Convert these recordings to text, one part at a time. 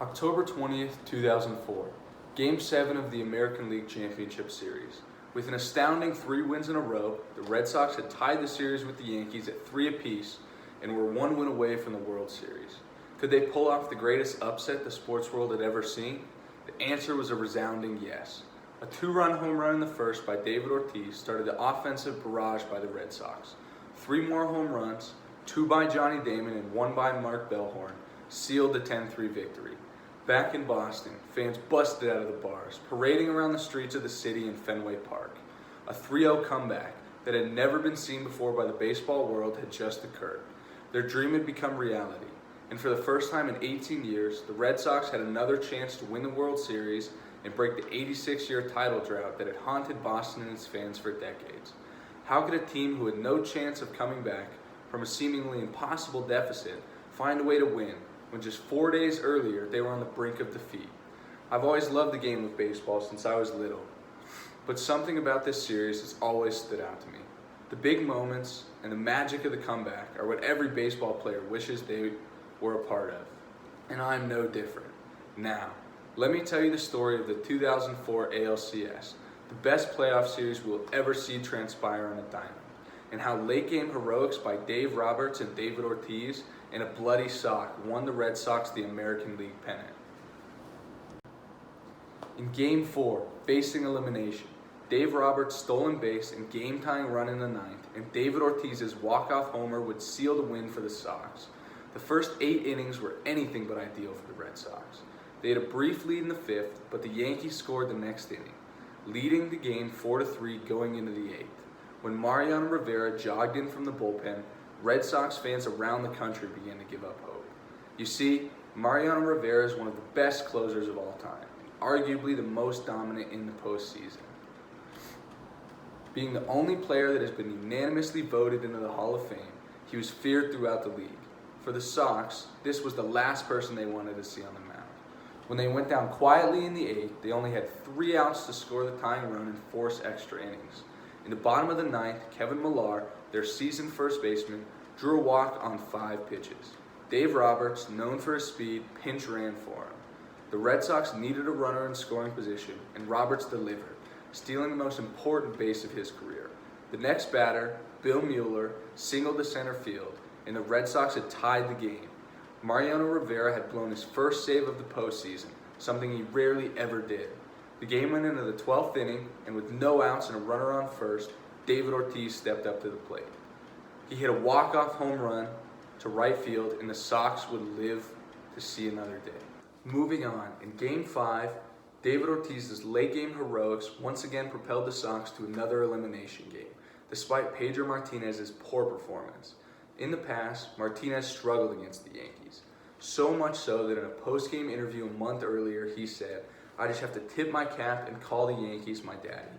October 20th, 2004, Game 7 of the American League Championship Series. With an astounding 3 wins in a row, the Red Sox had tied the series with the Yankees at 3 apiece and were 1 win away from the World Series. Could they pull off the greatest upset the sports world had ever seen? The answer was a resounding yes. A 2-run home run in the first by David Ortiz started the offensive barrage by the Red Sox. 3 more home runs, 2 by Johnny Damon and 1 by Mark Bellhorn, sealed the 10-3 victory. Back in Boston, fans busted out of the bars, parading around the streets of the city in Fenway Park. A 3-0 comeback that had never been seen before by the baseball world had just occurred. Their dream had become reality, and for the first time in 18 years, the Red Sox had another chance to win the World Series and break the 86-year title drought that had haunted Boston and its fans for decades. How could a team who had no chance of coming back from a seemingly impossible deficit find a way to win when just 4 days earlier they were on the brink of defeat? I've always loved the game of baseball since I was little, but something about this series has always stood out to me. The big moments and the magic of the comeback are what every baseball player wishes they were a part of, and I'm no different. Now, let me tell you the story of the 2004 ALCS, the best playoff series we will ever see transpire on a diamond, and how late-game heroics by Dave Roberts and David Ortiz and a bloody sock won the Red Sox the American League pennant. In Game 4, facing elimination, Dave Roberts' stolen base and game-tying run in the ninth, and David Ortiz's walk-off homer would seal the win for the Sox. The first 8 innings were anything but ideal for the Red Sox. They had a brief lead in the 5th, but the Yankees scored the next inning, leading the game 4-3 going into the 8th. When Mariano Rivera jogged in from the bullpen, Red Sox fans around the country began to give up hope. You see, Mariano Rivera is one of the best closers of all time, and arguably the most dominant in the postseason. Being the only player that has been unanimously voted into the Hall of Fame, he was feared throughout the league. For the Sox, this was the last person they wanted to see on the mound. When they went down quietly in the 8th, they only had 3 outs to score the tying run and force extra innings. In the bottom of the 9th, Kevin Millar, their seasoned first baseman, drew a walk on 5 pitches. Dave Roberts, known for his speed, pinch ran for him. The Red Sox needed a runner in scoring position, and Roberts delivered, stealing the most important base of his career. The next batter, Bill Mueller, singled to center field, and the Red Sox had tied the game. Mariano Rivera had blown his first save of the postseason, something he rarely ever did. The game went into the 12th inning, and with no outs and a runner on first, David Ortiz stepped up to the plate. He hit a walk-off home run to right field, and the Sox would live to see another day. Moving on, in Game 5, David Ortiz's late-game heroics once again propelled the Sox to another elimination game, despite Pedro Martinez's poor performance. In the past, Martinez struggled against the Yankees, so much so that in a post-game interview a month earlier he said, "I just have to tip my cap and call the Yankees my daddy."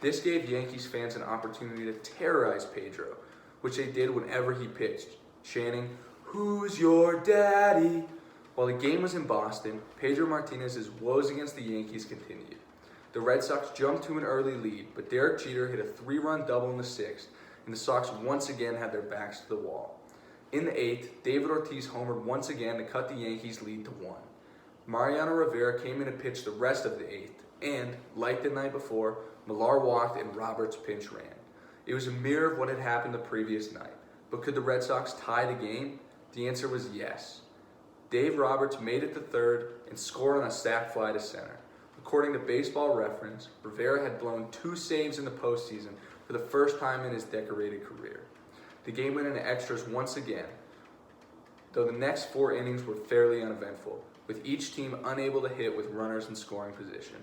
This gave Yankees fans an opportunity to terrorize Pedro, which they did whenever he pitched, chanting, "Who's your daddy?" While the game was in Boston, Pedro Martinez's woes against the Yankees continued. The Red Sox jumped to an early lead, but Derek Jeter hit a 3-run double in the 6th, and the Sox once again had their backs to the wall. In the 8th, David Ortiz homered once again to cut the Yankees' lead to 1. Mariano Rivera came in to pitch the rest of the 8th, and, like the night before, Millar walked and Roberts pinch ran. It was a mirror of what had happened the previous night, but could the Red Sox tie the game? The answer was yes. Dave Roberts made it to third and scored on a sac fly to center. According to Baseball Reference, Rivera had blown 2 saves in the postseason for the first time in his decorated career. The game went into extras once again, though the next 4 innings were fairly uneventful, with each team unable to hit with runners in scoring position.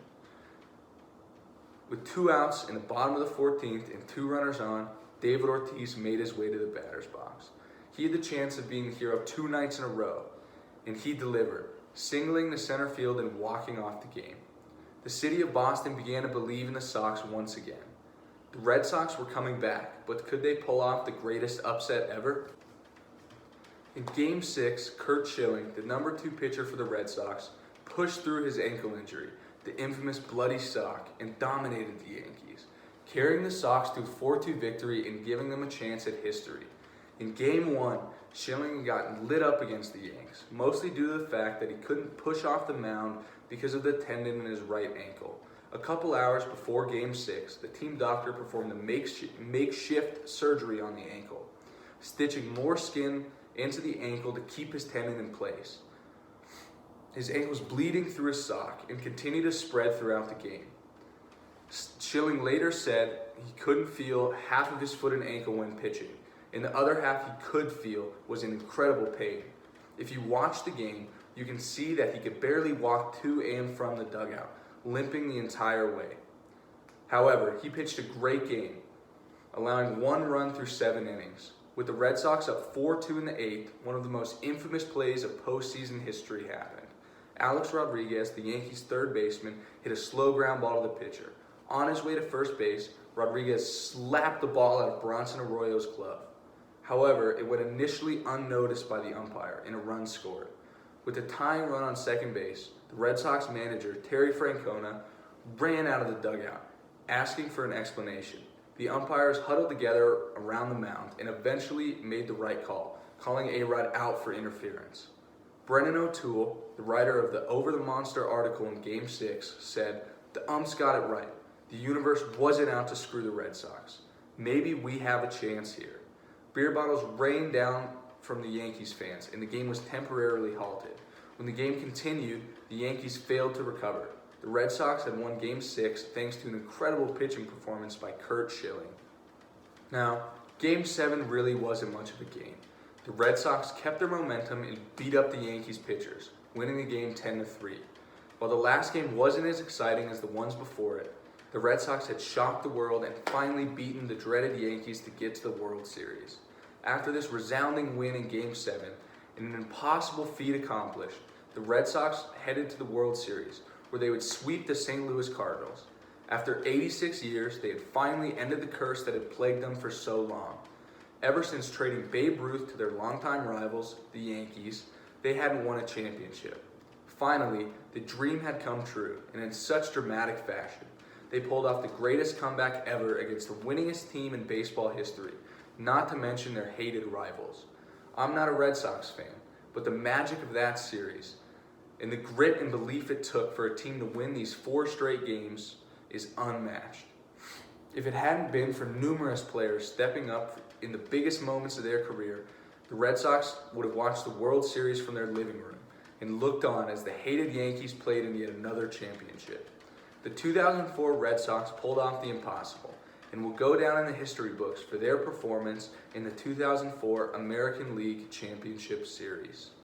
With 2 outs in the bottom of the 14th and 2 runners on, David Ortiz made his way to the batter's box. He had the chance of being the hero 2 nights in a row, and he delivered, singling to center field and walking off the game. The city of Boston began to believe in the Sox once again. The Red Sox were coming back, but could they pull off the greatest upset ever? In Game 6, Curt Schilling, the number 2 pitcher for the Red Sox, pushed through his ankle injury, the infamous bloody sock, and dominated the Yankees, carrying the Sox to a 4-2 victory and giving them a chance at history. In Game 1, Schilling had gotten lit up against the Yanks, mostly due to the fact that he couldn't push off the mound because of the tendon in his right ankle. A couple hours before Game 6, the team doctor performed a makeshift surgery on the ankle, stitching more skin into the ankle to keep his tendon in place. His ankle was bleeding through his sock and continued to spread throughout the game. Schilling later said he couldn't feel half of his foot and ankle when pitching, and the other half he could feel was in incredible pain. If you watch the game, you can see that he could barely walk to and from the dugout, limping the entire way. However, he pitched a great game, allowing 1 run through 7 innings. With the Red Sox up 4-2 in the 8th, one of the most infamous plays of postseason history happened. Alex Rodriguez, the Yankees' third baseman, hit a slow ground ball to the pitcher. On his way to first base, Rodriguez slapped the ball out of Bronson Arroyo's glove. However, it went initially unnoticed by the umpire and a run scored. With the tying run on second base, the Red Sox manager, Terry Francona, ran out of the dugout, asking for an explanation. The umpires huddled together around the mound and eventually made the right call, calling A-Rod out for interference. Brennan O'Toole, the writer of the Over the Monster article in Game 6, said, "The umps got it right. The universe wasn't out to screw the Red Sox. Maybe we have a chance here." Beer bottles rained down from the Yankees fans, and the game was temporarily halted. When the game continued, the Yankees failed to recover. The Red Sox had won Game 6 thanks to an incredible pitching performance by Curt Schilling. Now, Game 7 really wasn't much of a game. The Red Sox kept their momentum and beat up the Yankees pitchers, winning the game 10-3. While the last game wasn't as exciting as the ones before it, the Red Sox had shocked the world and finally beaten the dreaded Yankees to get to the World Series. After this resounding win in Game 7, and an impossible feat accomplished, the Red Sox headed to the World Series, where they would sweep the St. Louis Cardinals. After 86 years, they had finally ended the curse that had plagued them for so long. Ever since trading Babe Ruth to their longtime rivals, the Yankees, they hadn't won a championship. Finally, the dream had come true, and in such dramatic fashion. They pulled off the greatest comeback ever against the winningest team in baseball history, not to mention their hated rivals. I'm not a Red Sox fan, but the magic of that series and the grit and belief it took for a team to win these 4 straight games is unmatched. If it hadn't been for numerous players stepping up in the biggest moments of their career, the Red Sox would have watched the World Series from their living room and looked on as the hated Yankees played in yet another championship. The 2004 Red Sox pulled off the impossible and will go down in the history books for their performance in the 2004 American League Championship Series.